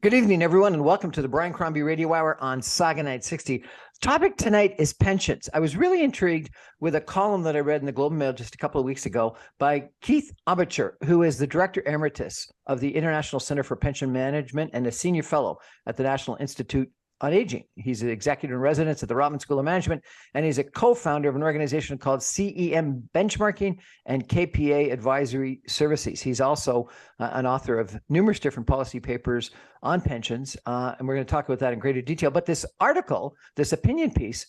Good evening, everyone, and welcome to the Brian Crombie Radio Hour on Saga Night 60. Topic tonight is pensions. I was really intrigued with a column that I read in the Globe and Mail just a couple of weeks ago by Keith Ambachtsheer, who is the Director Emeritus of the International Center for Pension Management and a Senior Fellow at the National Institute on Aging. He's an executive in residence at the Rotman School of Management, and he's a co-founder of an organization called CEM Benchmarking and KPA Advisory Services. He's also an author of numerous different policy papers on pensions, and we're going to talk about that in greater detail. But this article, this opinion piece,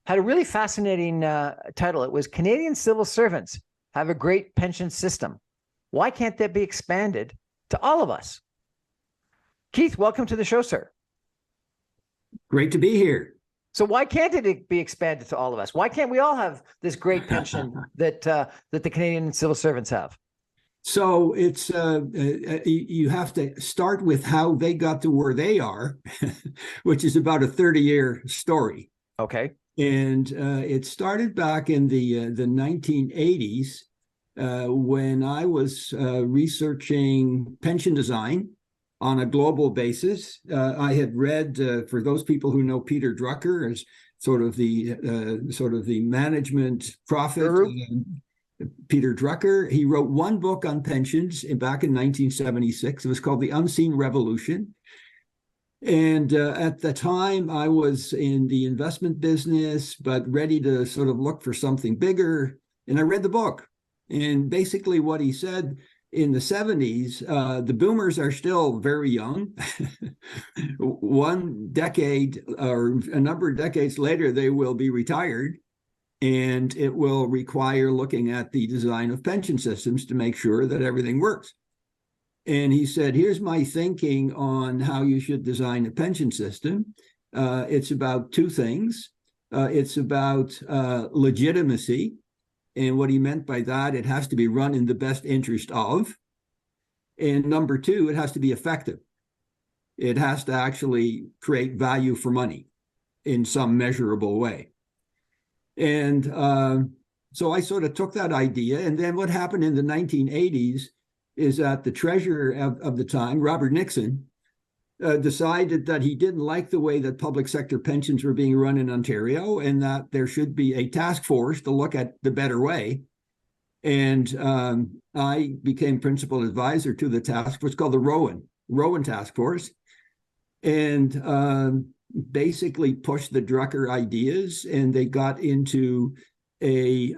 had a really fascinating title. It was Canadian Civil Servants Have a Great Pension System. Why can't that be expanded to all of us? Keith, welcome to the show, sir. Great to be here. So why can't it be expanded to all of us? Why can't we all have this great pension that the Canadian civil servants have? So it's you have to start with how they got to where they are, which is about a 30-year story. Okay. And it started back in the 1980s when I was researching pension design on a global basis. I had read, for those people who know Peter Drucker as sort of the management prophet, Peter Drucker, he wrote one book on pensions back in 1976. It was called The Unseen Revolution. And at the time, I was in the investment business, but ready to sort of look for something bigger. And I read the book. And basically what he said, in the 70s, the boomers are still very young. One decade or a number of decades later, they will be retired. And it will require looking at the design of pension systems to make sure that everything works. And he said, here's my thinking on how you should design a pension system. It's about two things. It's about legitimacy. And what he meant by that, it has to be run in the best interest of. And number two, it has to be effective. It has to actually create value for money in some measurable way. And so I sort of took that idea. And then what happened in the 1980s is that the treasurer of the time, Robert Nixon, decided that he didn't like the way that public sector pensions were being run in Ontario and that there should be a task force to look at the better way. And I became principal advisor to the task force called the Rowan Task Force, and basically pushed the Drucker ideas, and they got into a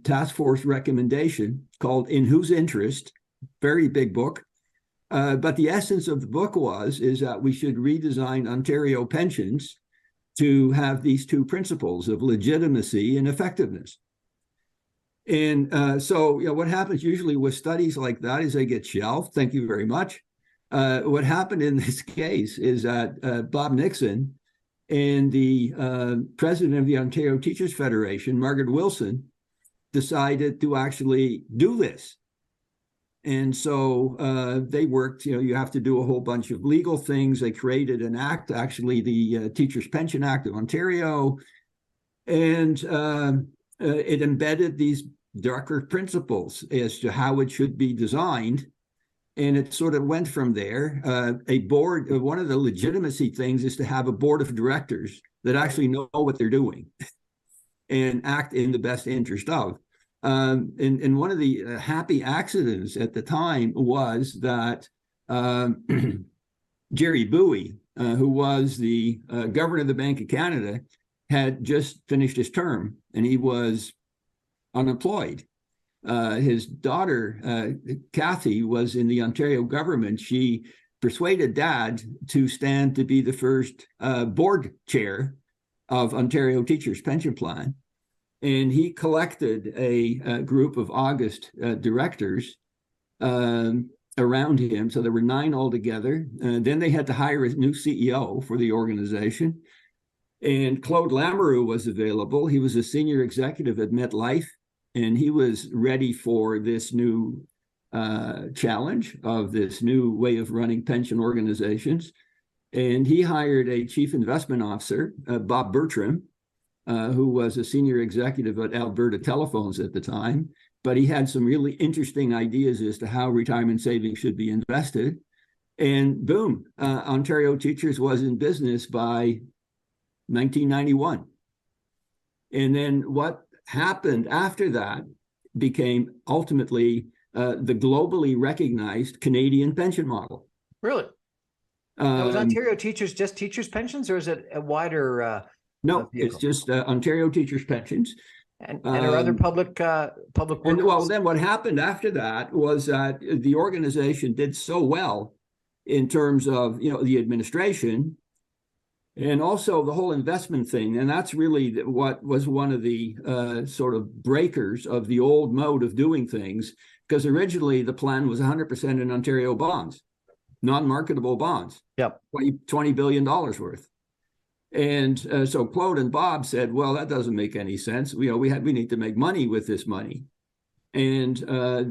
task force recommendation called In Whose Interest, very big book. But the essence of the book is that we should redesign Ontario pensions to have these two principles of legitimacy and effectiveness. And so what happens usually with studies like that is they get shelved. Thank you very much. What happened in this case is that Bob Nixon and the president of the Ontario Teachers Federation, Margaret Wilson, decided to actually do this. And so they worked, you have to do a whole bunch of legal things. They created an act, actually the Teachers Pension Act of Ontario, and it embedded these Drucker principles as to how it should be designed. And it sort of went from there. A board, one of the legitimacy things is to have a board of directors that actually know what they're doing and act in the best interest of. And one of the happy accidents at the time was that Jerry Bowie, who was the governor of the Bank of Canada, had just finished his term and he was unemployed. His daughter, Kathy, was in the Ontario government. She persuaded Dad to stand to be the first board chair of Ontario Teachers Pension Plan. And he collected a group of August directors around him. So there were 9 altogether. Then they had to hire a new CEO for the organization. And Claude Lamoureux was available. He was a senior executive at MetLife, and he was ready for this new challenge of this new way of running pension organizations. And he hired a chief investment officer, Bob Bertram, who was a senior executive at Alberta Telephones at the time. But he had some really interesting ideas as to how retirement savings should be invested. And boom, Ontario Teachers was in business by 1991. And then what happened after that became ultimately the globally recognized Canadian pension model. Really? Now, is Ontario Teachers just teachers' pensions, or is it a wider no, vehicle? It's just Ontario Teachers' pensions. And are other public work? And well, then what happened after that was that the organization did so well in terms of, you know, the administration and also the whole investment thing. And that's really what was one of the sort of breakers of the old mode of doing things, because originally the plan was 100% in Ontario bonds, non-marketable bonds. Yep. $20 billion worth. And so Claude and Bob said, well, that doesn't make any sense. You know, we need to make money with this money. And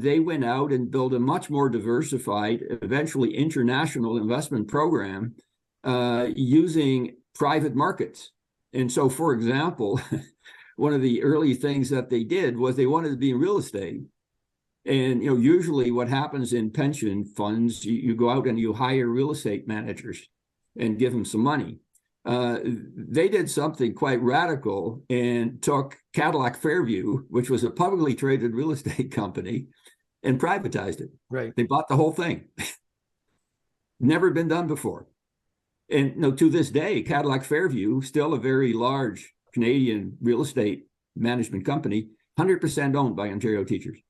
they went out and built a much more diversified, eventually international investment program using private markets. And so, for example, one of the early things that they did was they wanted to be in real estate. And, you know, usually what happens in pension funds, you go out and you hire real estate managers and give them some money. They did something quite radical and took Cadillac Fairview, which was a publicly traded real estate company, and privatized it. Right. They bought the whole thing. Never been done before. And you know, to this day, Cadillac Fairview, still a very large Canadian real estate management company, 100% owned by Ontario Teachers.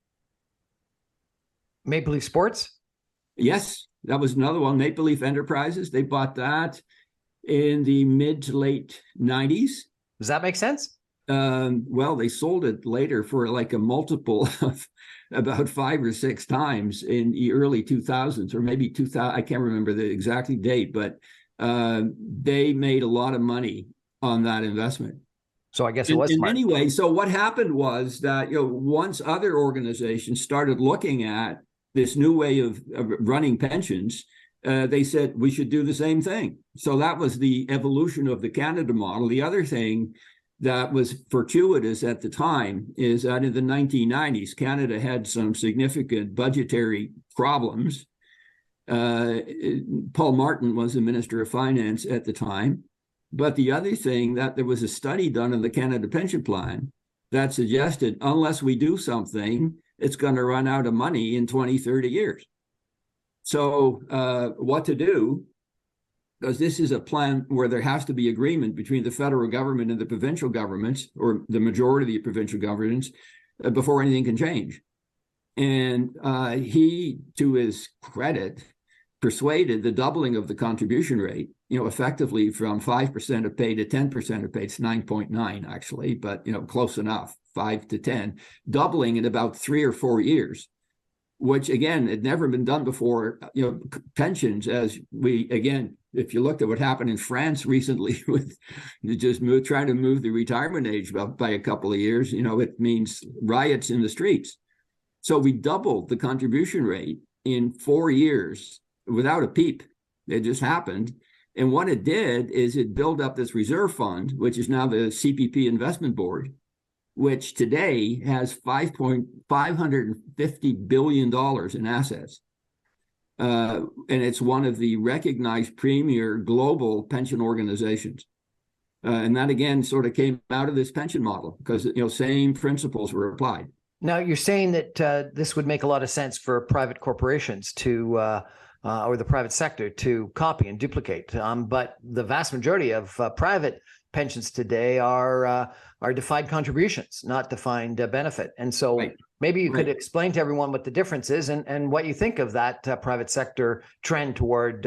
Maple Leaf Sports? Yes, that was another one. Maple Leaf Enterprises. They bought that in the mid to late 90s. Does that make sense? Well, they sold it later for like a multiple of about 5 or 6 times in the early 2000s, or maybe 2000. I can't remember the exact date, but they made a lot of money on that investment. So I guess it was smart. Anyway, so what happened was that, you know, once other organizations started looking at this new way of running pensions, they said we should do the same thing. So that was the evolution of the Canada model. The other thing that was fortuitous at the time is that in the 1990s, Canada had some significant budgetary problems. Paul Martin was the Minister of Finance at the time. But the other thing, that there was a study done in the Canada Pension Plan that suggested unless we do something, it's going to run out of money in 20, 30 years. So what to do? Because this is a plan where there has to be agreement between the federal government and the provincial governments, or the majority of the provincial governments, before anything can change. And he, to his credit, persuaded the doubling of the contribution rate, you know, effectively from 5% of pay to 10% of pay. It's 9.9 actually, but, you know, close enough, 5 to 10, doubling in about 3 or 4 years, which again, had never been done before. You know, pensions, as we, again, if you looked at what happened in France recently with just trying to move the retirement age up by a couple of years, you know, it means riots in the streets. So we doubled the contribution rate in 4 years without a peep. It just happened. And what it did is it built up this reserve fund, which is now the CPP Investment Board, which today has $550 billion in assets. And it's one of the recognized premier global pension organizations. And that, again, sort of came out of this pension model because, you know, same principles were applied. Now, you're saying that this would make a lot of sense for private corporations to or the private sector to copy and duplicate. But the vast majority of private pensions today are defined contributions, not defined benefit. And so maybe you could explain to everyone what the difference is and what you think of that private sector trend toward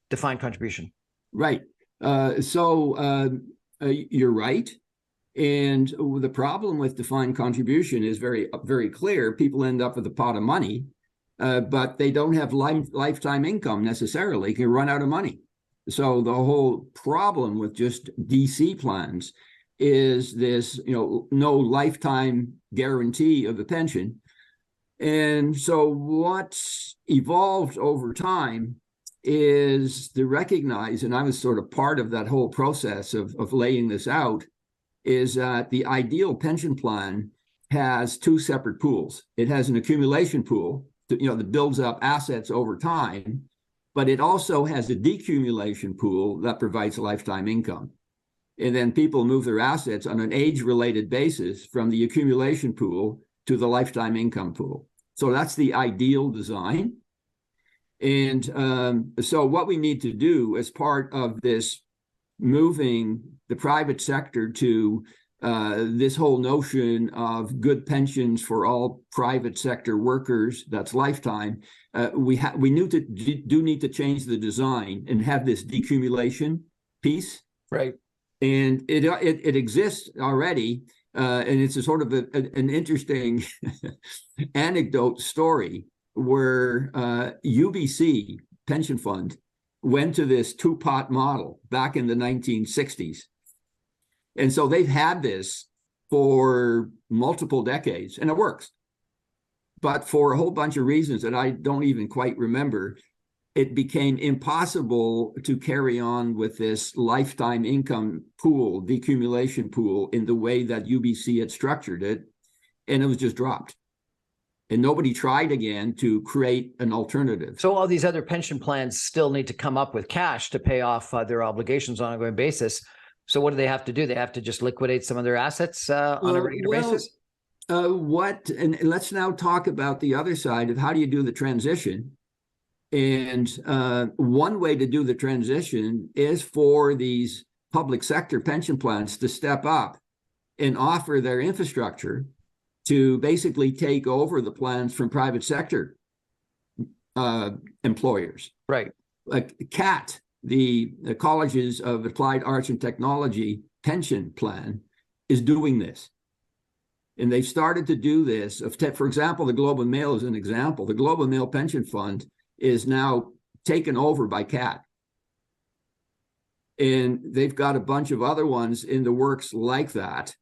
defined contribution. Right. So you're right. And the problem with defined contribution is very, very clear. People end up with a pot of money, but they don't have lifetime income necessarily, can run out of money. So the whole problem with just DC plans is this, you know, no lifetime guarantee of the pension. And so what's evolved over time is to recognize, and I was sort of part of that whole process of laying this out, is that the ideal pension plan has 2 separate pools. It has an accumulation pool that, you know, that builds up assets over time. but it also has a decumulation pool that provides lifetime income. And then people move their assets on an age-related basis from the accumulation pool to the lifetime income pool. So that's the ideal design. And so what we need to do as part of this moving the private sector to this whole notion of good pensions for all private sector workers, that's lifetime, we do need to change the design and have this decumulation piece. Right. And it exists already, and it's a sort of an interesting anecdote story where UBC pension fund went to this two-pot model back in the 1960s. And so they've had this for multiple decades, and it works. But for a whole bunch of reasons that I don't even quite remember, it became impossible to carry on with this lifetime income pool, decumulation pool, in the way that UBC had structured it, and it was just dropped. And nobody tried again to create an alternative. So all these other pension plans still need to come up with cash to pay off their obligations on an ongoing basis. So what do they have to do? They have to just liquidate some of their assets on a regular basis? And let's now talk about the other side of how do you do the transition. And one way to do the transition is for these public sector pension plans to step up and offer their infrastructure to basically take over the plans from private sector employers. Right. Like CAT, the Colleges of Applied Arts and Technology pension plan, is doing this. And they've started to do this. For example, the Globe and Mail is an example. The Globe and Mail pension fund is now taken over by CAT. And they've got a bunch of other ones in the works like that.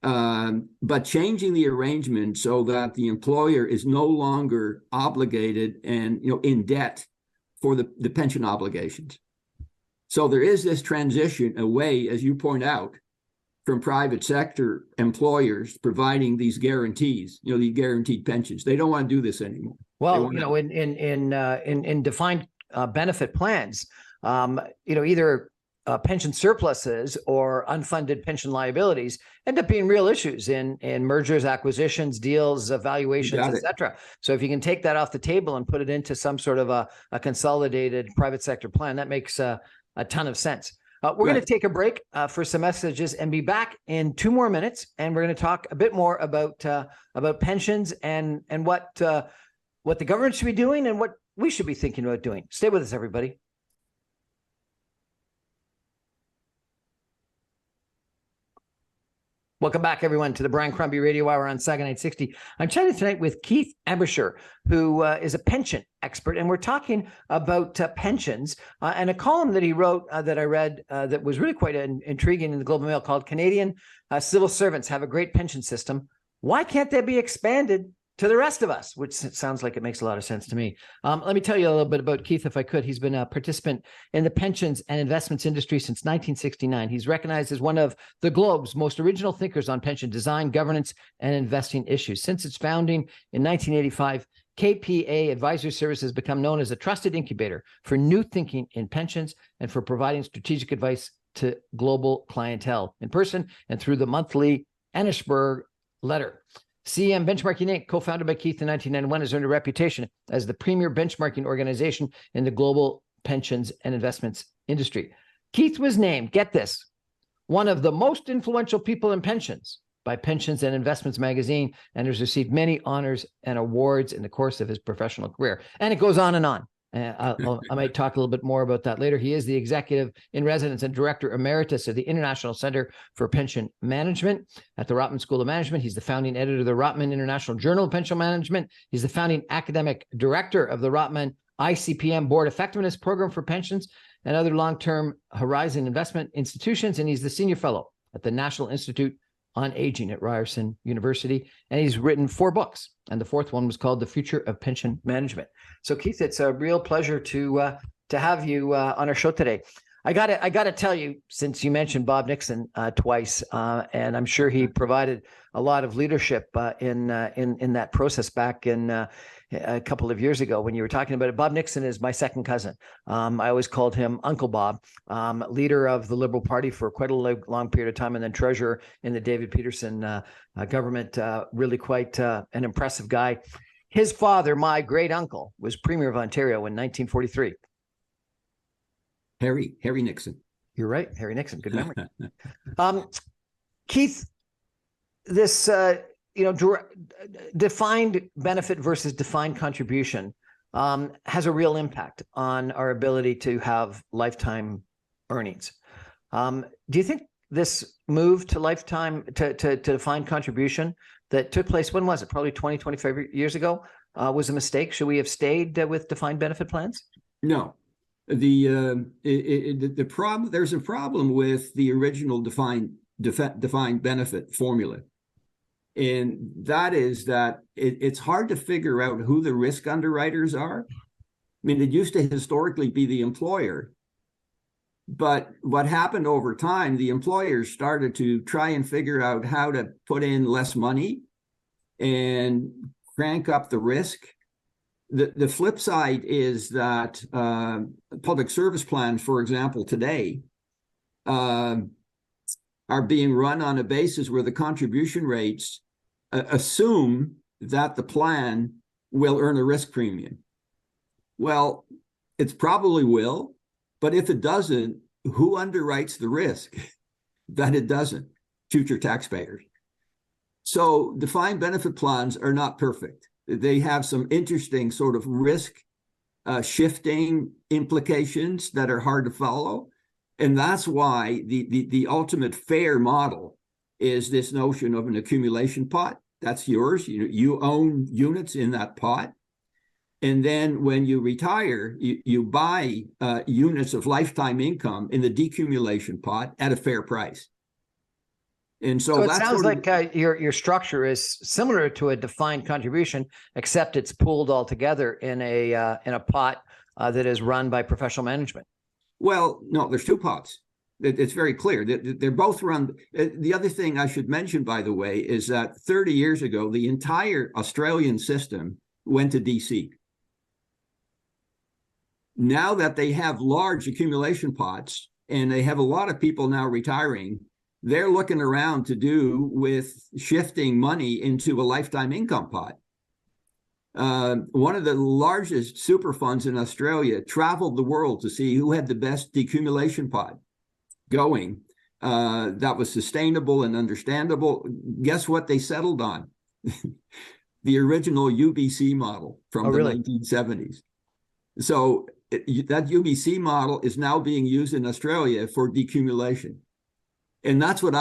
But changing the arrangement so that the employer is no longer obligated and in debt for the pension obligations. So there is this transition away, as you point out, from private sector employers providing these guarantees, these guaranteed pensions. They don't want to do this anymore. Well, in defined benefit plans, either pension surpluses or unfunded pension liabilities end up being real issues in mergers, acquisitions, deals, valuations, etc. So if you can take that off the table and put it into some sort of a consolidated private sector plan, that makes a ton of sense. We're going to take a break for some messages and be back in 2 more minutes, and we're going to talk a bit more about pensions and what the government should be doing and what we should be thinking about doing. Stay with us, everybody. Welcome back, everyone, to the Brian Crombie Radio Hour on Saga Night 60. I'm chatting tonight with Keith Ambachtsheer, who is a pension expert, and we're talking about pensions and a column that he wrote that I read that was really quite intriguing in the Globe and Mail called Canadian Civil Servants Have a Great Pension System. Why can't they be expanded to the rest of us? Which sounds like it makes a lot of sense to me. Let me tell you a little bit about Keith, if I could. He's been a participant in the pensions and investments industry since 1969. He's recognized as one of the globe's most original thinkers on pension design, governance, and investing issues. Since its founding in 1985, KPA Advisory Services has become known as a trusted incubator for new thinking in pensions and for providing strategic advice to global clientele in person and through the monthly Anishberg letter. CM Benchmarking Inc., co-founded by Keith in 1991, has earned a reputation as the premier benchmarking organization in the global pensions and investments industry. Keith was named, get this, one of the most influential people in pensions by Pensions and Investments magazine, and has received many honors and awards in the course of his professional career. And it goes on and on. I might talk a little bit more about that later. He is the executive in residence and director emeritus of the International Center for Pension Management at the Rotman School of Management. He's the founding editor of the Rotman International Journal of Pension Management. He's the founding academic director of the Rotman ICPM Board Effectiveness Program for Pensions and other long-term horizon investment institutions. And he's the senior fellow at the National Institute on Aging at Ryerson University. And he's written 4 books. And the 4th one was called The Future of Pension Management. So Keith, it's a real pleasure to have you on our show today. I gotta tell you, since you mentioned Bob Nixon twice, and I'm sure he provided a lot of leadership in that process back in a couple of years ago when you were talking about it. Bob Nixon is my second cousin. I always called him Uncle Bob, leader of the Liberal Party for quite a long period of time, and then treasurer in the David Peterson government. Really quite an impressive guy. His father, my great uncle, was Premier of Ontario in 1943. Harry Nixon. You're right, Harry Nixon. Good memory. Keith, this defined benefit versus defined contribution has a real impact on our ability to have lifetime earnings. Do you think this move to lifetime to defined contribution that took place, when was it? Probably 20, 25 years ago, was a mistake? Should we have stayed with defined benefit plans? No. The problem, there's a problem with the original defined benefit formula. And that is that it's hard to figure out who the risk underwriters are. I mean, it used to historically be the employer. But what happened over time, the employers started to try and figure out how to put in less money and crank up the risk. The flip side is that public service plans, for example, today are being run on a basis where the contribution rates assume that the plan will earn a risk premium. Well, it probably will, but if it doesn't, who underwrites the risk that it doesn't? Future taxpayers. So defined benefit plans are not perfect. They have some interesting sort of risk shifting implications that are hard to follow. And that's why the ultimate fair model is this notion of an accumulation pot. That's yours. You own units in that pot. And then when you retire, you buy units of lifetime income in the decumulation pot at a fair price. And so it sounds like your structure is similar to a defined contribution, except it's pooled all together in a pot that is run by professional management. Well, no, there's two pots. It's very clear that they're both run. The other thing I should mention, by the way, is that 30 years ago, the entire Australian system went to DC. Now that they have large accumulation pots and they have a lot of people now retiring, they're looking around to do with shifting money into a lifetime income pot. One of the largest super funds in Australia traveled the world to see who had the best decumulation pot going that was sustainable and understandable. Guess what they settled on? The original UBC model from the 1970s. So that UBC model is now being used in Australia for decumulation. And that's what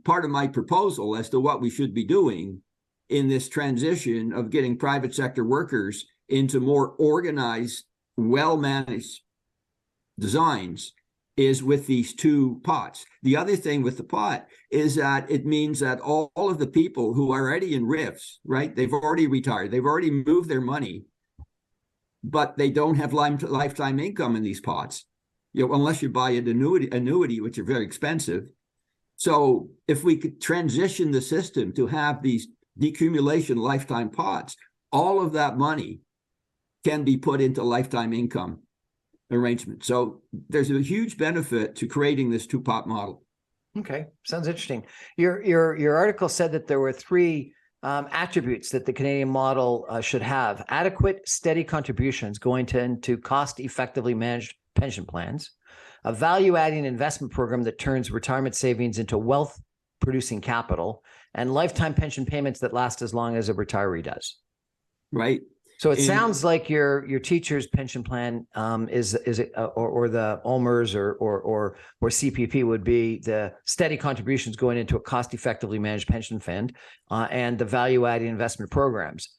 part of my proposal as to what we should be doing in this transition of getting private sector workers into more organized, well-managed designs is with these two pots. The other thing with the pot is that it means that all of the people who are already in RIFs, right? They've already retired. They've already moved their money, but they don't have lifetime income in these pots, unless you buy an annuity, which are very expensive. So if we could transition the system to have these decumulation lifetime pots, all of that money can be put into lifetime income arrangement. So there's a huge benefit to creating this two-pot model. Okay, sounds interesting. Your article said that there were three attributes that the Canadian model should have: adequate, steady contributions going into cost-effectively managed pension plans, a value-adding investment program that turns retirement savings into wealth-producing capital, and lifetime pension payments that last as long as a retiree does. Right. So it sounds like your teacher's pension plan is it or the OMERS or CPP would be the steady contributions going into a cost-effectively managed pension fund and the value-adding investment programs.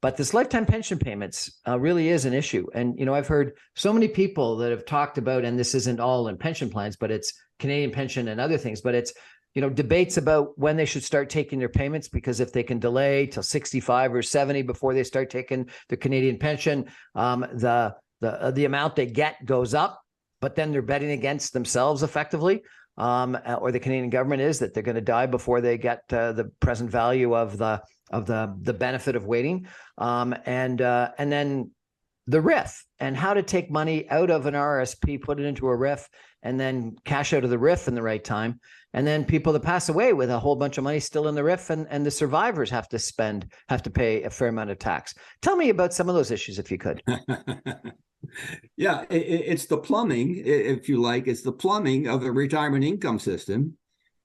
But this lifetime pension payments really is an issue. And, I've heard so many people that have talked about, and this isn't all in pension plans, but it's Canadian pension and other things, but it's, debates about when they should start taking their payments, because if they can delay till 65 or 70 before they start taking the Canadian pension, the amount they get goes up, but then they're betting against themselves effectively. or the Canadian government is, that they're going to die before they get the present value of the benefit of waiting, and then the RIF, and how to take money out of an RSP, put it into a RIF, and then cash out of the RIF in the right time. And then people that pass away with a whole bunch of money still in the RIF, and the survivors have to pay a fair amount of tax. Tell me about some of those issues, if you could. Yeah, it's the plumbing, if you like. It's the plumbing of the retirement income system.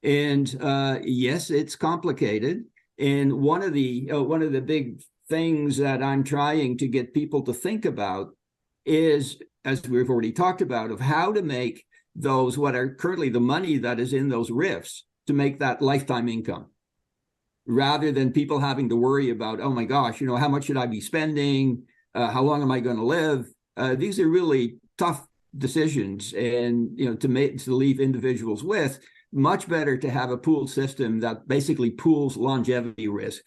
And yes, it's complicated. And one of the big things that I'm trying to get people to think about is, as we've already talked about, of how to make those, what are currently the money that is in those RIFs, to make that lifetime income, rather than people having to worry about, oh my gosh, how much should I be spending? How long am I going to live? These are really tough decisions, and to leave individuals with. Much better to have a pooled system that basically pools longevity risk,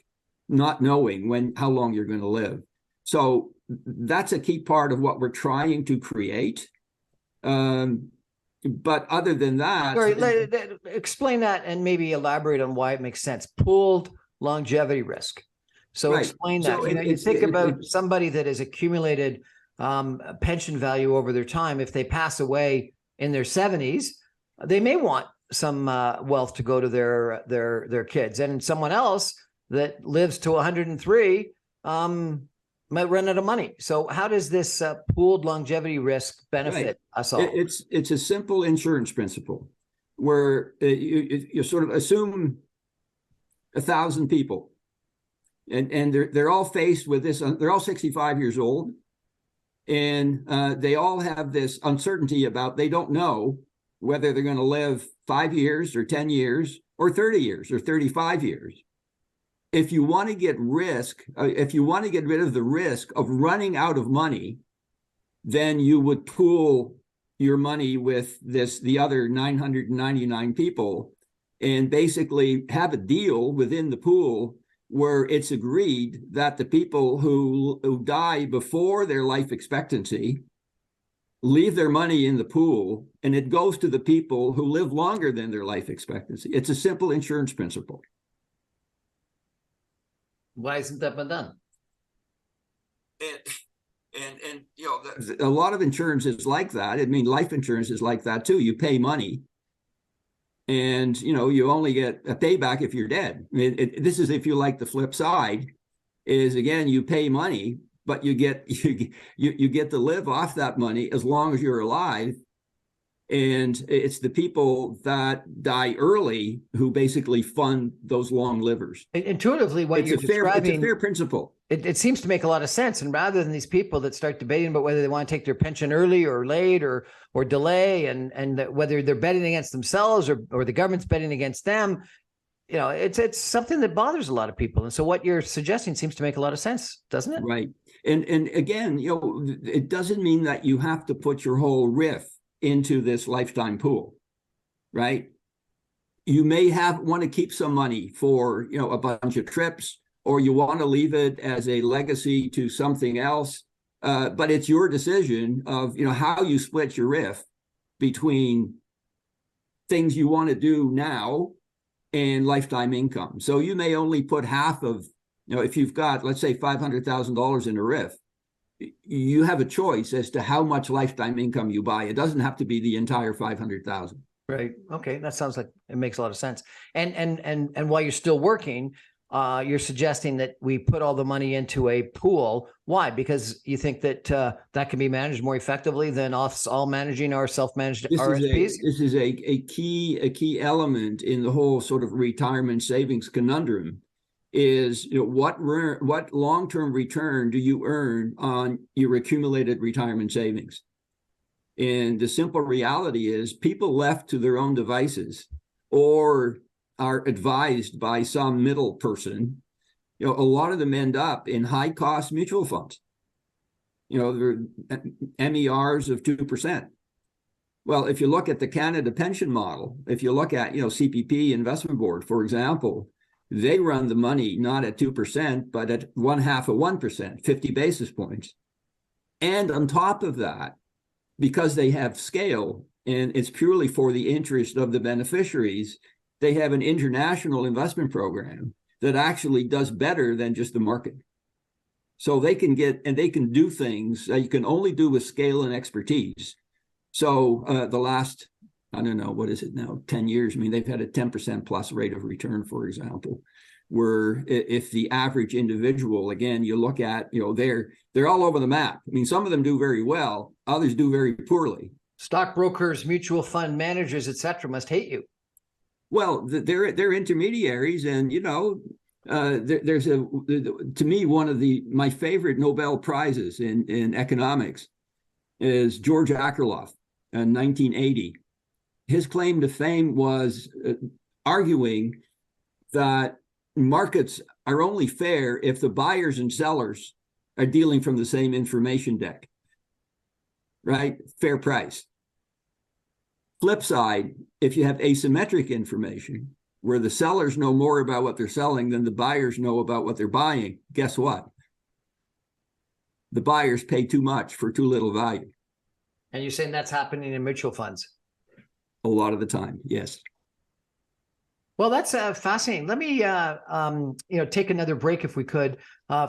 not knowing how long you're going to live. So that's a key part of what we're trying to create. But other than that, explain that and maybe elaborate on why it makes sense. Pooled longevity risk. So right. Explain that. So you think about somebody that has accumulated pension value over their time. If they pass away in their 70s, they may want some wealth to go to their kids, and someone else that lives to 103 might run out of money. So how does this pooled longevity risk benefit us all? It's a simple insurance principle where you sort of assume 1,000 people, and they're all faced with this. They're all 65 years old, and they all have this uncertainty about, they don't know whether they're going to live 5 years or 10 years or 30 years or 35 years. If you want to get rid of the risk of running out of money, then you would pool your money with the other 999 people, and basically have a deal within the pool where it's agreed that the people who die before their life expectancy leave their money in the pool, and it goes to the people who live longer than their life expectancy. It's a simple insurance principle. Why isn't that been done? And a lot of insurance is like that. I mean, life insurance is like that too. You pay money, and you only get a payback if you're dead. This is, if you like, the flip side is, again, you pay money, but you get to live off that money as long as you're alive. And it's the people that die early who basically fund those long livers. Intuitively, what you're describing, it's a fair principle. It seems to make a lot of sense. And rather than these people that start debating about whether they want to take their pension early or late or delay, and whether they're betting against themselves or the government's betting against them, it's something that bothers a lot of people. And so what you're suggesting seems to make a lot of sense, doesn't it? Right. And again, it doesn't mean that you have to put your whole RIF into this lifetime pool, right? You may want to keep some money for a bunch of trips, or you want to leave it as a legacy to something else, but it's your decision of how you split your RIF between things you want to do now and lifetime income. So you may only put half of, if you've got, let's say, $500,000 in a RIF, you have a choice as to how much lifetime income you buy. It doesn't have to be the entire 500,000. Right. Okay. That sounds like it makes a lot of sense. And while you're still working, you're suggesting that we put all the money into a pool. Why? Because you think that that can be managed more effectively than us all managing our self-managed RSPs? This is a key element in the whole sort of retirement savings conundrum. Is what long-term return do you earn on your accumulated retirement savings? And the simple reality is, people left to their own devices or are advised by some middle person, a lot of them end up in high-cost mutual funds. They're MERs of 2%. Well, if you look at the Canada pension model, if you look at CPP Investment Board, for example, they run the money not at 2%, but at 0.5%, 50 basis points. And on top of that, because they have scale and it's purely for the interest of the beneficiaries, they have an international investment program that actually does better than just the market. So they can do things that you can only do with scale and expertise. So the last, I don't know, what is it now, 10 years, I mean, they've had a 10% plus rate of return, for example, where if the average individual, again, you look at, they're all over the map. I mean, some of them do very well, others do very poorly. Stockbrokers, mutual fund managers, et cetera, must hate you. Well, they're intermediaries, and there's to me, one of my favorite Nobel Prizes in economics is George Akerlof in 1980. His claim to fame was arguing that markets are only fair if the buyers and sellers are dealing from the same information deck, right? Fair price. Flip side, if you have asymmetric information where the sellers know more about what they're selling than the buyers know about what they're buying, guess what? The buyers pay too much for too little value. And you're saying that's happening in mutual funds? A lot of the time, yes. Well, that's fascinating. Let me, take another break if we could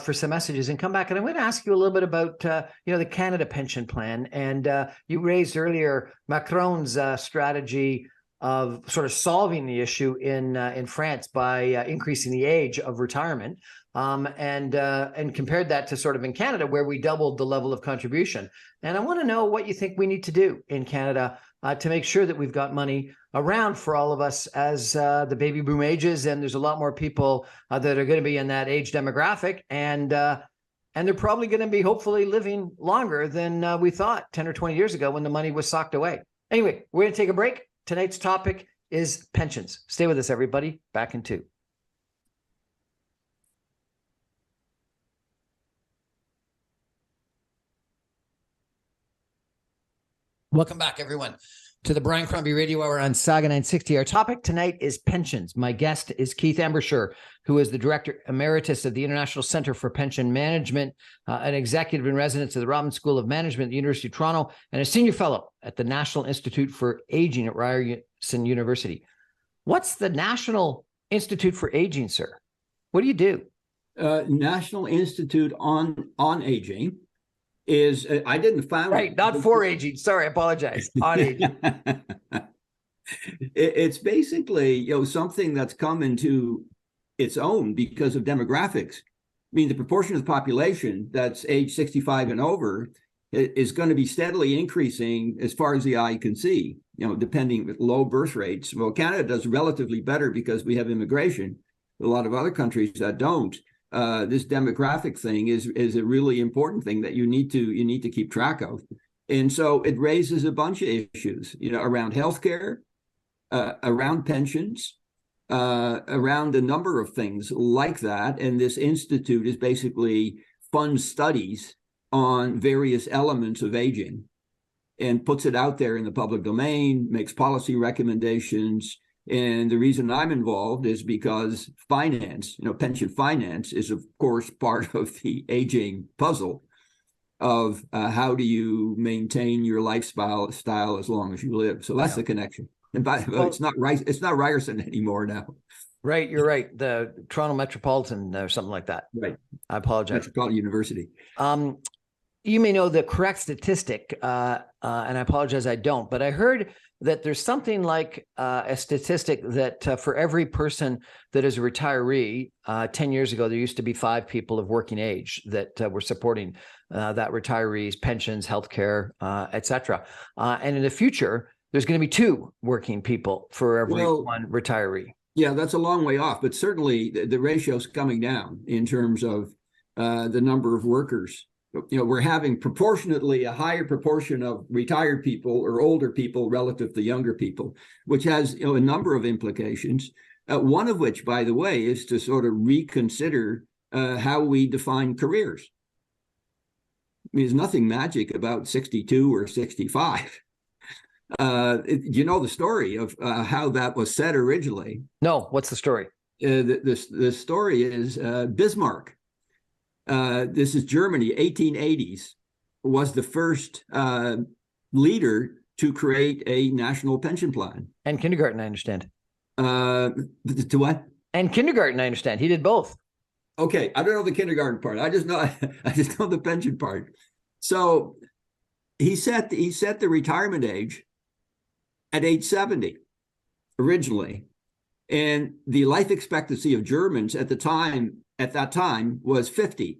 for some messages and come back. And I'm going to ask you a little bit about, the Canada pension plan. And you raised earlier Macron's strategy of sort of solving the issue in France by increasing the age of retirement, and compared that to sort of in Canada where we doubled the level of contribution. And I want to know what you think we need to do in Canada to make sure that we've got money around for all of us as the baby boom ages, and there's a lot more people that are going to be in that age demographic, and they're probably going to be hopefully living longer than we thought 10 or 20 years ago when the money was socked away. Anyway, we're going to take a break. Tonight's topic is pensions. Stay with us, everybody. Back in 2. Welcome back, everyone, to the Brian Crombie Radio Hour on Saga 960. Our topic tonight is pensions. My guest is Keith Ambachtsheer, who is the Director Emeritus of the International Centre for Pension Management, an Executive in Residence at the Robins School of Management at the University of Toronto, and a Senior Fellow at the National Institute for Aging at Ryerson University. What's the National Institute for Aging, sir? What do you do? National Institute on Aging is, I didn't found right, it. Not for aging. Sorry, I apologize. On aging. It's basically something that's come into its own because of demographics. I mean, the proportion of the population that's age 65 and over is going to be steadily increasing as far as the eye can see. Depending with low birth rates. Well, Canada does relatively better because we have immigration. A lot of other countries that don't. This demographic thing is a really important thing that you need to keep track of, and so it raises a bunch of issues, around healthcare, around pensions, around a number of things like that. And this institute is basically funds studies on various elements of aging, and puts it out there in the public domain, makes policy recommendations. And the reason I'm involved is because finance, pension finance is, of course, part of the aging puzzle of how do you maintain your lifestyle as long as you live. So that's the connection. And by the way, it's not Ryerson anymore now. Right, you're right. The Toronto Metropolitan or something like that. Right. I apologize. Metropolitan University. You may know the correct statistic, and I apologize, I don't, but I heard that there's something like a statistic that for every person that is a retiree, 10 years ago, there used to be 5 people of working age that were supporting that retiree's pensions, healthcare, et cetera. And in the future, there's going to be 2 working people for every one retiree. Yeah, that's a long way off, but certainly the ratio's coming down in terms of the number of workers. We're having proportionately a higher proportion of retired people or older people relative to younger people, which has a number of implications. One of which, by the way, is to sort of reconsider how we define careers. I mean, there's nothing magic about 62 or 65. You know the story of how that was said originally? No, what's the story? The story is Bismarck. This is Germany, 1880s, was the first leader to create a national pension plan. And kindergarten, I understand. To what? And kindergarten, I understand. He did both. Okay, I don't know the kindergarten part. I just know the pension part. So he set the retirement age at age 70 originally, and the life expectancy of Germans at that time was 50.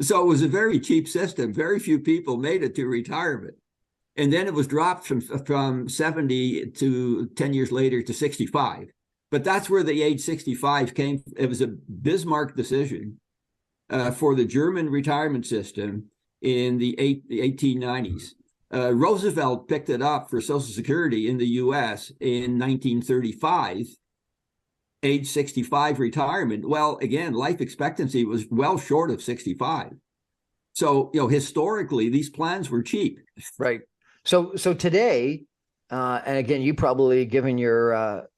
So it was a very cheap system. Very few people made it to retirement. And then it was dropped from 70 to 10 years later to 65. But that's where the age 65 came. It was a Bismarck decision for the German retirement system in the 1890s. Roosevelt picked it up for Social Security in the U.S. in 1935, age 65 retirement. Well, again, life expectancy was well short of 65. So, historically, these plans were cheap. Right. So today, and again, you probably, given your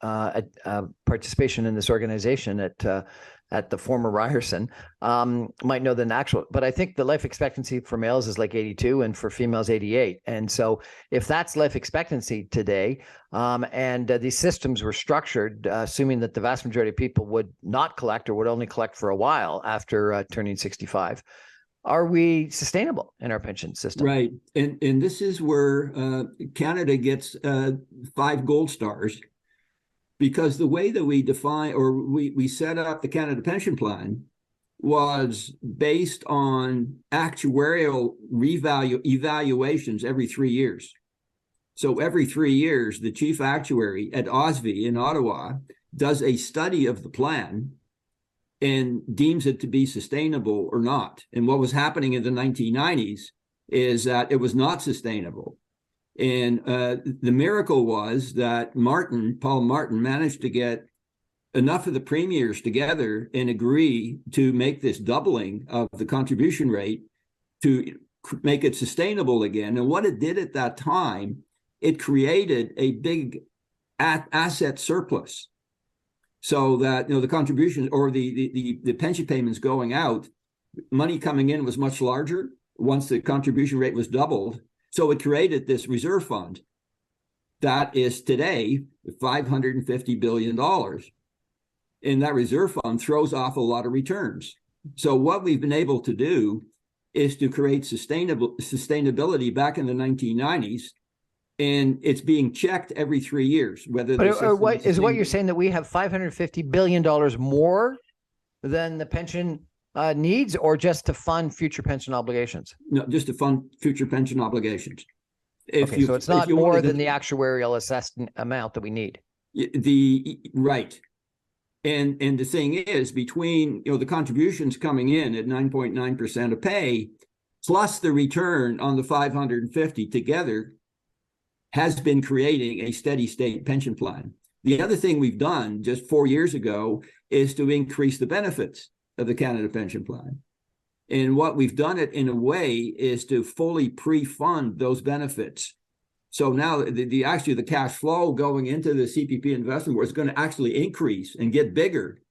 participation in this organization at the former Ryerson, might know the actual, but I think the life expectancy for males is like 82 and for females 88. And so if that's life expectancy today, and these systems were structured, assuming that the vast majority of people would not collect or would only collect for a while after turning 65, are we sustainable in our pension system? Right. And this is where Canada gets 5 gold stars, because the way that we define, or we set up the Canada Pension Plan, was based on actuarial evaluations every 3 years. So every 3 years, the chief actuary at OSFI in Ottawa does a study of the plan and deems it to be sustainable or not. And what was happening in the 1990s is that it was not sustainable. And the miracle was that Paul Martin, managed to get enough of the premiers together and agree to make this doubling of the contribution rate to make it sustainable again. And what it did at that time, it created a big asset surplus. So that, the contribution or the pension payments going out, money coming in was much larger once the contribution rate was doubled. So it created this reserve fund that is today $550 billion. And that reserve fund throws off a lot of returns. So what we've been able to do is to create sustainability back in the 1990s. And it's being checked every 3 years. Whether what you're saying, that we have $550 billion more than the pension needs, or just to fund future pension obligations? No, just to fund future pension obligations. So it's not more than the actuarial assessed amount that we need. Right. And the thing is, between the contributions coming in at 9.9% of pay, plus the return on the 550 together, has been creating a steady state pension plan. The other thing we've done just 4 years ago is to increase the benefits of the Canada Pension Plan. And what we've done it in a way is to fully pre-fund those benefits. So now the cash flow going into the CPP investment is going to actually increase and get bigger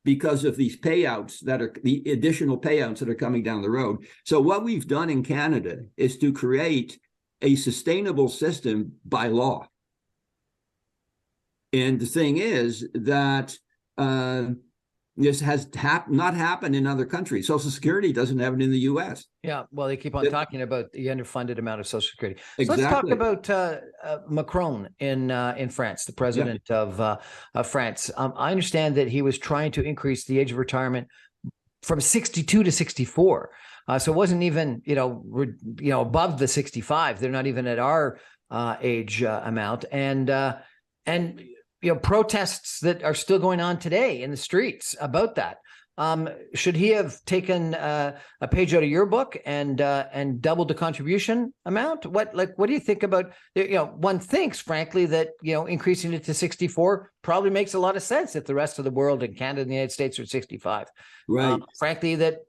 because of these payouts, that are the additional payouts that are coming down the road. So what we've done in Canada is to create a sustainable system by law. And the thing is that this has not happened in other countries. Social Security doesn't have it in the U.S. Yeah, well, they keep on talking about the underfunded amount of Social Security. So Exactly. let's talk about Macron in France, the president of France. I understand that he was trying to increase the age of retirement from 62 to 64. So it wasn't even, above the 65. They're not even at our age amount. And protests that are still going on today in the streets about that. Should he have taken a page out of your book and doubled the contribution amount? What do you think about? One thinks, frankly, that increasing it to 64 probably makes a lot of sense if the rest of the world and Canada and the United States are 65. Right. Frankly, that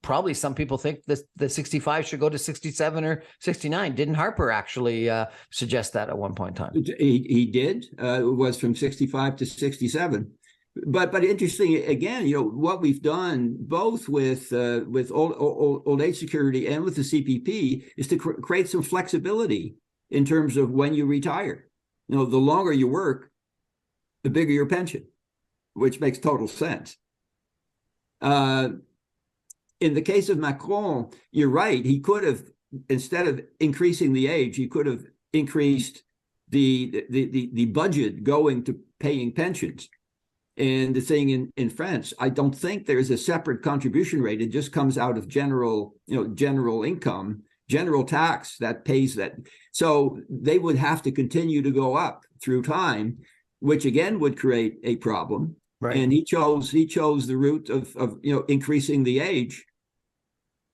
probably some people think the 65 should go to 67 or 69. Didn't Harper actually suggest that at one point in time? He did. It was from 65 to 67. But interesting again, what we've done both with old age security and with the CPP is to create some flexibility in terms of when you retire. The longer you work, the bigger your pension, which makes total sense. In the case of Macron, you're right. He could have, instead of increasing the age, he could have increased the budget going to paying pensions. And the thing in France, I don't think there's a separate contribution rate. It just comes out of general income, general tax that pays that. So they would have to continue to go up through time, which again would create a problem. Right. And he chose the route of increasing the age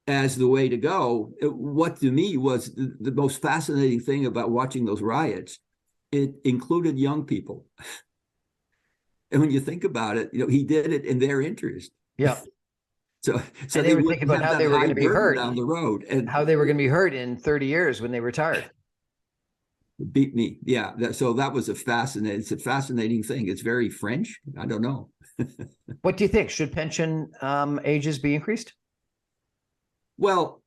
as the way to go. What to me was the most fascinating thing about watching those riots. It included young people. And when you think about it, he did it in their interest. Yeah. So they were thinking about how they were going to be hurt down the road, and how they were going to be hurt in 30 years when they retired. Beat me. Yeah. So that was it's a fascinating thing. It's very French. I don't know. What do you think? Should pension ages be increased? Well,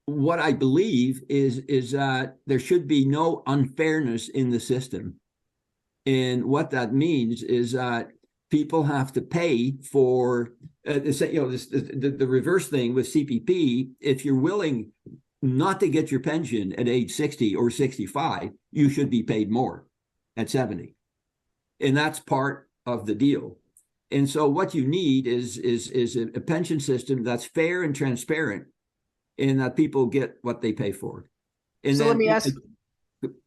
what I believe is that there should be no unfairness in the system. And what that means is that people have to pay for the reverse thing with CPP. If you're willing not to get your pension at age 60 or 65, you should be paid more at 70. And that's part of the deal. And so what you need is a pension system that's fair and transparent, and that people get what they pay for. And so then, let me ask.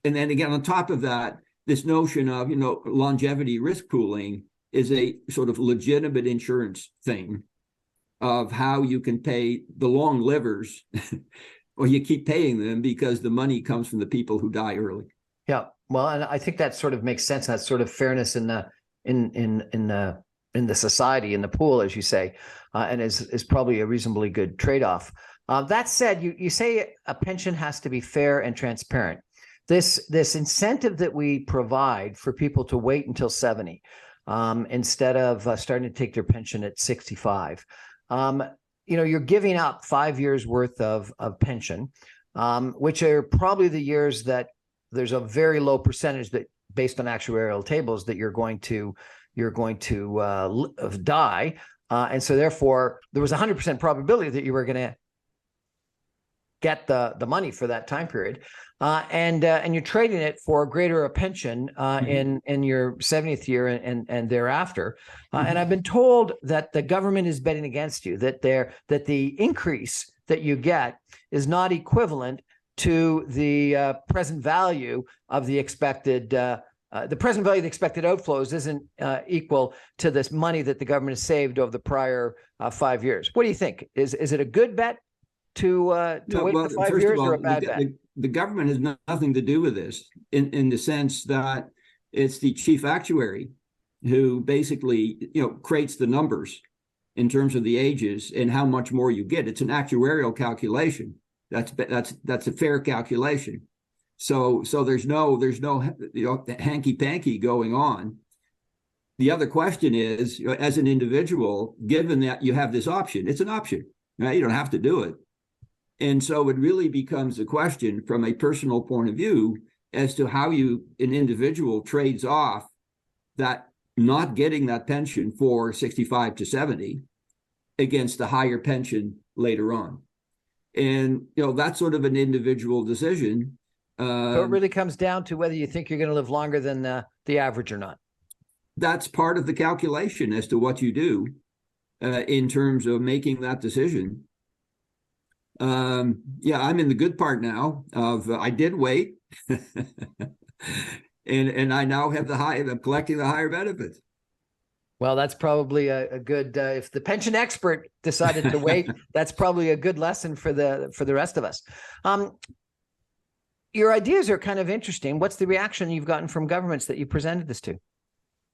And then again, on top of that, this notion of longevity risk pooling is a sort of legitimate insurance thing of how you can pay the long livers, or you keep paying them because the money comes from the people who die early. Yeah, well, and I think that sort of makes sense. That sort of fairness in the society, in the pool, as you say, and is probably a reasonably good trade-off. That said, you say a pension has to be fair and transparent. This incentive that we provide for people to wait until 70 instead of starting to take their pension at 65, you're giving up 5 years worth of pension, which are probably the years that there's a very low percentage that, based on actuarial tables, that you're going to die, and so therefore there was 100% probability that you were going to get the money for that time period, and you're trading it for a greater pension in your 70th year and thereafter. And I've been told that the government is betting against you, that the increase that you get is not equivalent to the present value of the expected. The present value of the expected outflows isn't equal to this money that the government has saved over the prior 5 years. What do you think? Is it a good bet to wait for 5 years, or a bad bet? The government has nothing to do with this in the sense that it's the chief actuary who basically creates the numbers in terms of the ages and how much more you get. It's an actuarial calculation. That's a fair calculation. So there's no hanky panky going on. The other question is, as an individual, given that you have this option, it's an option, right? You don't have to do it. And so it really becomes a question from a personal point of view as to how an individual trades off that not getting that pension for 65 to 70 against a higher pension later on. And, that's sort of an individual decision. So it really comes down to whether you think you're going to live longer than the average or not. That's part of the calculation as to what you do in terms of making that decision. I'm in the good part now of I did wait, and I now have I'm collecting the higher benefits. Well, that's probably a good. If the pension expert decided to wait, that's probably a good lesson for the rest of us. Your ideas are kind of interesting. What's the reaction you've gotten from governments that you presented this to?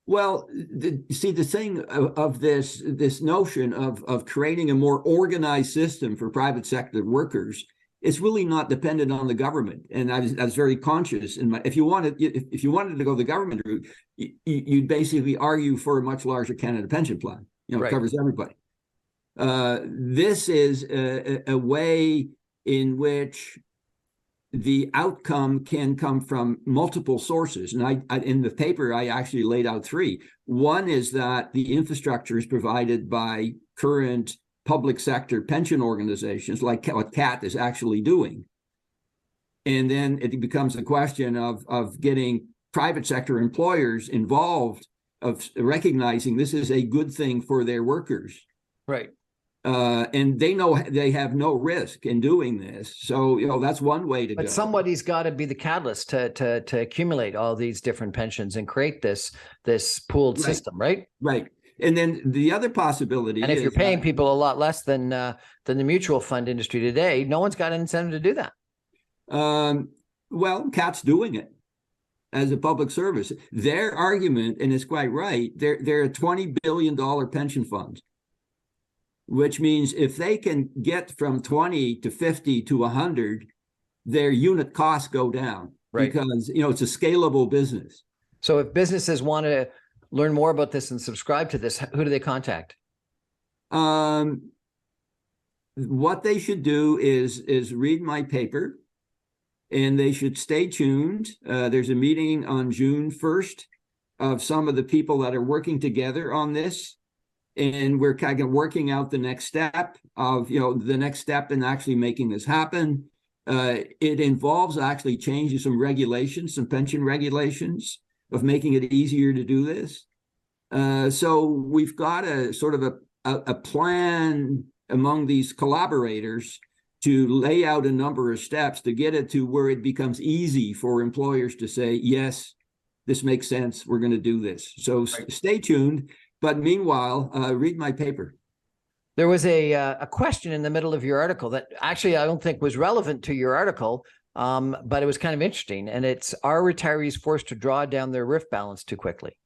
Well, the thing of this notion of creating a more organized system for private sector workers it's really not dependent on the government. And I was very conscious in my, if you wanted to go the government route, you'd basically argue for a much larger Canada pension plan. You know, it covers everybody. This is a way in which the outcome can come from multiple sources. And I in the paper, I actually laid out three. One is that the infrastructure is provided by current public sector pension organizations, like what CAT is actually doing. And then it becomes a question of getting private sector employers involved, of recognizing this is a good thing for their workers. Right. And they know they have no risk in doing this. So, you know, that's one way to go. But somebody's got to be the catalyst to accumulate all these different pensions and create this pooled system, right? Right. And then the other possibility, and if you're paying people a lot less than the mutual fund industry today, no one's got an incentive to do that. Well, CAT's doing it as a public service. Their argument, and it's quite right, they're a $20 billion pension fund, which means if they can get from 20 to 50 to 100, their unit costs go down, because, you know, it's a scalable business. So if businesses want to learn more about this and subscribe to this, who do they contact? What they should do is read my paper, and they should stay tuned. There's a meeting on June 1st of some of the people that are working together on this. And we're kind of working out the next step in actually making this happen. It involves actually changing some regulations, some pension regulations, of making it easier to do this. So we've got a sort of a plan among these collaborators to lay out a number of steps to get it to where it becomes easy for employers to say, yes, this makes sense, we're going to do this. So stay tuned. But meanwhile, read my paper. There was a question in the middle of your article that actually I don't think was relevant to your article, but it was kind of interesting. And it's, are retirees forced to draw down their RIF balance too quickly?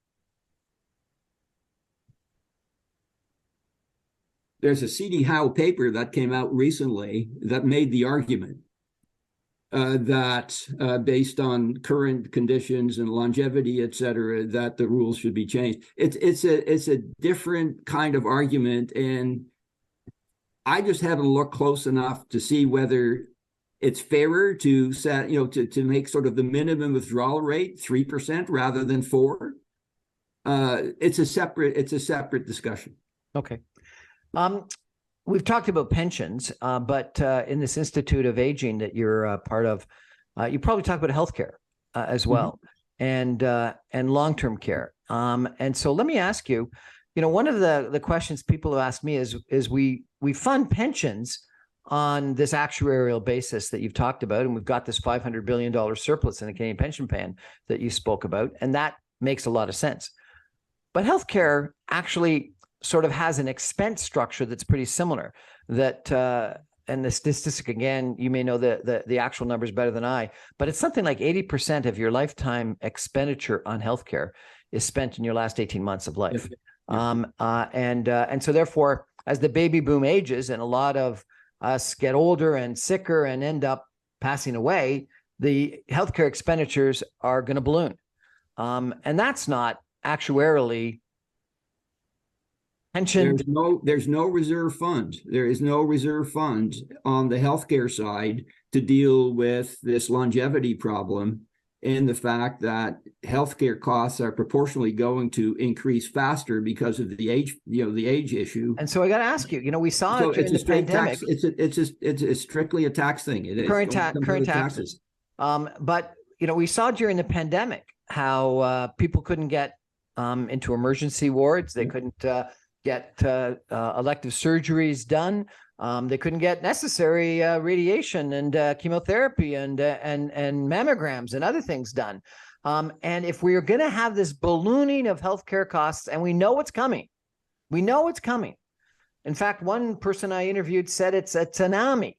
There's a C.D. Howe paper that came out recently that made the argument that based on current conditions and longevity, et cetera, that the rules should be changed. It's a different kind of argument, and I just haven't looked close enough to see whether it's fairer to set, you know, to make sort of the minimum withdrawal rate 3% rather than 4%. It's a separate discussion. Okay. We've talked about pensions, but in this Institute of Aging that you're part of, you probably talk about healthcare as well, and long-term care. And so let me ask you, you know, one of the questions people have asked me is we fund pensions on this actuarial basis that you've talked about, and we've got this $500 billion surplus in the Canadian pension plan that you spoke about, and that makes a lot of sense. But healthcare actually sort of has an expense structure that's pretty similar. That and the statistic, again, you may know the actual numbers better than I, but it's something like 80% of your lifetime expenditure on healthcare is spent in your last 18 months of life. And so therefore, as the baby boom ages and a lot of us get older and sicker and end up passing away, the healthcare expenditures are going to balloon. And that's not actuarially pension. There's no reserve fund. There is no reserve fund on the healthcare side to deal with this longevity problem, and the fact that healthcare costs are proportionally going to increase faster because of the age, the age issue. And so I got to ask you, we saw it during the pandemic. It's strictly a tax thing. It is current taxes. But we saw during the pandemic how people couldn't get into emergency wards. They couldn't get elective surgeries done. They couldn't get necessary radiation and chemotherapy and mammograms and other things done. And if we are going to have this ballooning of healthcare costs, and we know it's coming, In fact, one person I interviewed said it's a tsunami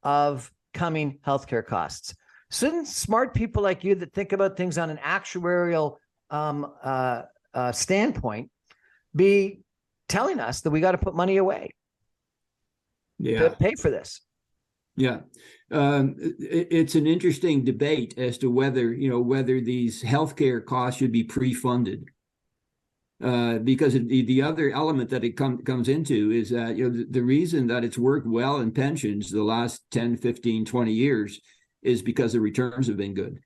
of coming healthcare costs. Shouldn't smart people like you that think about things on an actuarial standpoint be telling us that we got to put money away to pay for this? Yeah. It's an interesting debate as to whether these healthcare costs should be pre-funded. Because the other element that it comes into is that the reason that it's worked well in pensions the last 10, 15, 20 years is because the returns have been good.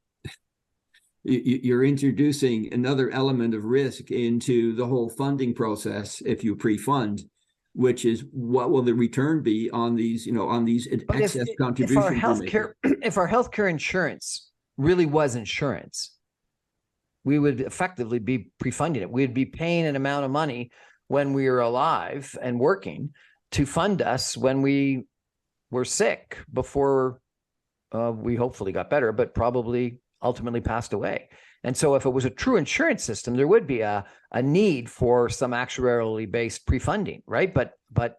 You're introducing another element of risk into the whole funding process if you pre-fund, which is what will the return be on these But excess contributions. If our healthcare insurance really was insurance, we would effectively be pre-funding it. We'd be paying an amount of money when we were alive and working to fund us when we were sick before we hopefully got better, but probably ultimately passed away. And so if it was a true insurance system, there would be a need for some actuarially based pre-funding, right? But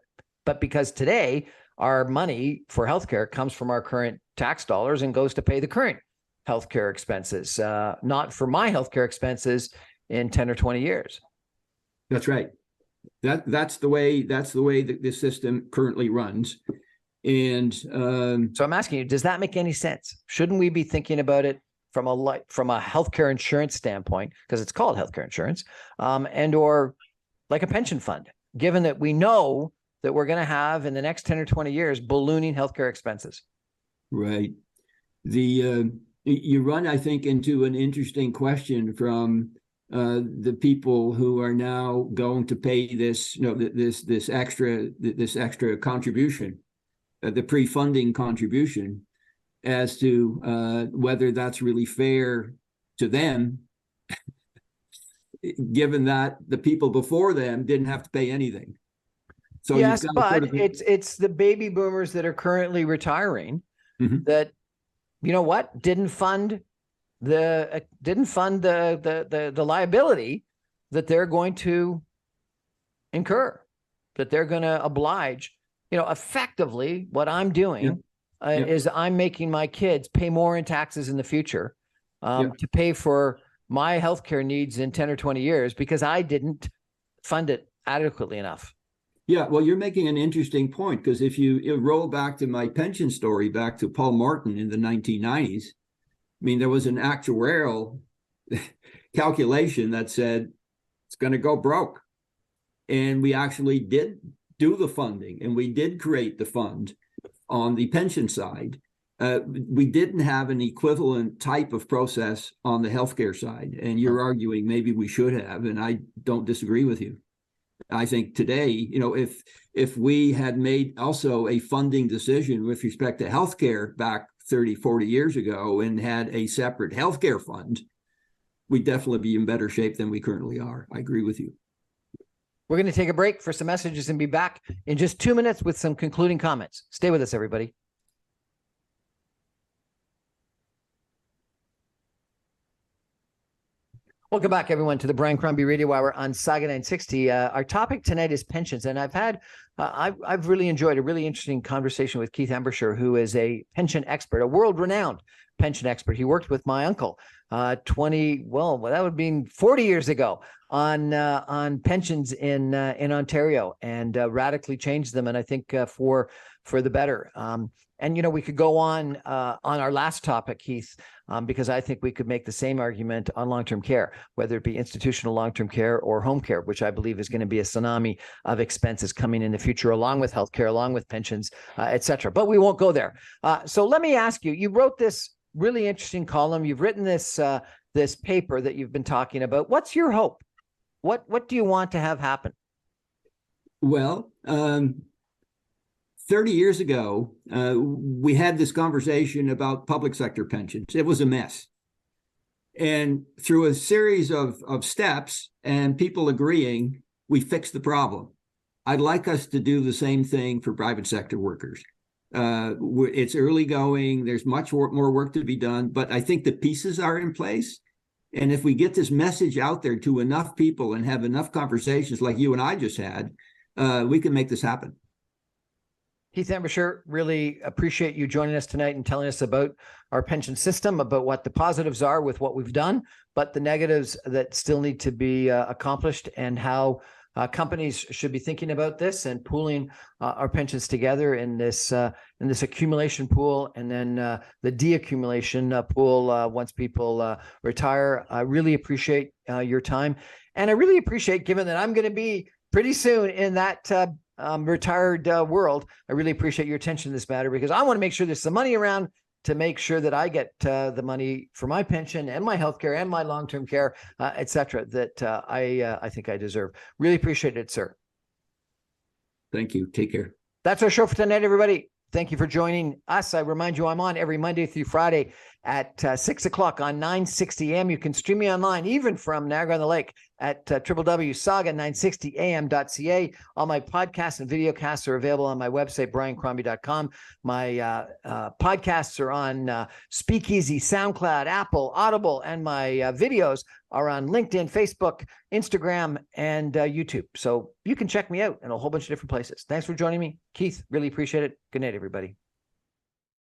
because today our money for healthcare comes from our current tax dollars and goes to pay the current healthcare expenses, not for my healthcare expenses in 10 or 20 years. That's right. That's the way the system currently runs. And so I'm asking you, does that make any sense? Shouldn't we be thinking about it from a healthcare insurance standpoint, because it's called healthcare insurance, and or like a pension fund, given that we know that we're going to have in the next 10 or 20 years ballooning healthcare expenses? Right. You run, I think, into an interesting question from the people who are now going to pay this extra contribution, the pre-funding contribution, as to whether that's really fair to them, given that the people before them didn't have to pay anything. So yes, but it's the baby boomers that are currently retiring that, you know what, didn't fund the liability that they're going to incur, that they're going to oblige. Effectively, what I'm doing is I'm making my kids pay more in taxes in the future to pay for my healthcare needs in 10 or 20 years because I didn't fund it adequately enough. Yeah, well, you're making an interesting point, because if you roll back to my pension story, back to Paul Martin in the 1990s, I mean, there was an actuarial calculation that said it's going to go broke. And we actually did do the funding, and we did create the fund on the pension side. We didn't have an equivalent type of process on the healthcare side. And you're arguing maybe we should have, and I don't disagree with you. I think today, if we had made also a funding decision with respect to healthcare back 30, 40 years ago and had a separate healthcare fund, we'd definitely be in better shape than we currently are. I agree with you. We're going to take a break for some messages and be back in just 2 minutes with some concluding comments. Stay with us, everybody. Welcome back, everyone, to the Brian Crombie Radio Hour on Saga 960. Our topic tonight is pensions, and I've really enjoyed a really interesting conversation with Keith Ambachtsheer, who is a pension expert, a world-renowned pension expert. He worked with my uncle that would be 40 years ago on pensions in Ontario, and radically changed them, and I think for the better. And we could go on our last topic, Keith, because I think we could make the same argument on long-term care, whether it be institutional long-term care or home care, which I believe is going to be a tsunami of expenses coming in the future, along with healthcare, along with pensions, et cetera. But we won't go there. So let me ask you, you wrote this really interesting column. You've written this paper that you've been talking about. What's your hope? What do you want to have happen? Well, 30 years ago, we had this conversation about public sector pensions. It was a mess. And through a series of steps and people agreeing, we fixed the problem. I'd like us to do the same thing for private sector workers. It's early going. There's much more work to be done, but I think the pieces are in place. And if we get this message out there to enough people and have enough conversations like you and I just had, we can make this happen. Keith Ambachtsheer, really appreciate you joining us tonight and telling us about our pension system, about what the positives are with what we've done, but the negatives that still need to be accomplished, and how companies should be thinking about this and pooling our pensions together in this accumulation pool, and then the deaccumulation pool once people retire. I really appreciate your time, and I really appreciate, given that I'm going to be pretty soon in that retired world, I really appreciate your attention to this matter, because I want to make sure there's some money around to make sure that I get the money for my pension and my healthcare and my long-term care, et cetera, that I think I deserve. Really appreciate it, sir. Thank you. Take care. That's our show for tonight, everybody. Thank you for joining us. I remind you, I'm on every Monday through Friday at 6 o'clock on 960 AM. You can stream me online, even from Niagara-on-the-Lake, at www.saga960am.ca. All my podcasts and videocasts are available on my website, briancrombie.com. My podcasts are on Speakeasy, SoundCloud, Apple, Audible, and my videos are on LinkedIn, Facebook, Instagram, and YouTube. So you can check me out in a whole bunch of different places. Thanks for joining me, Keith. Really appreciate it. Good night, everybody.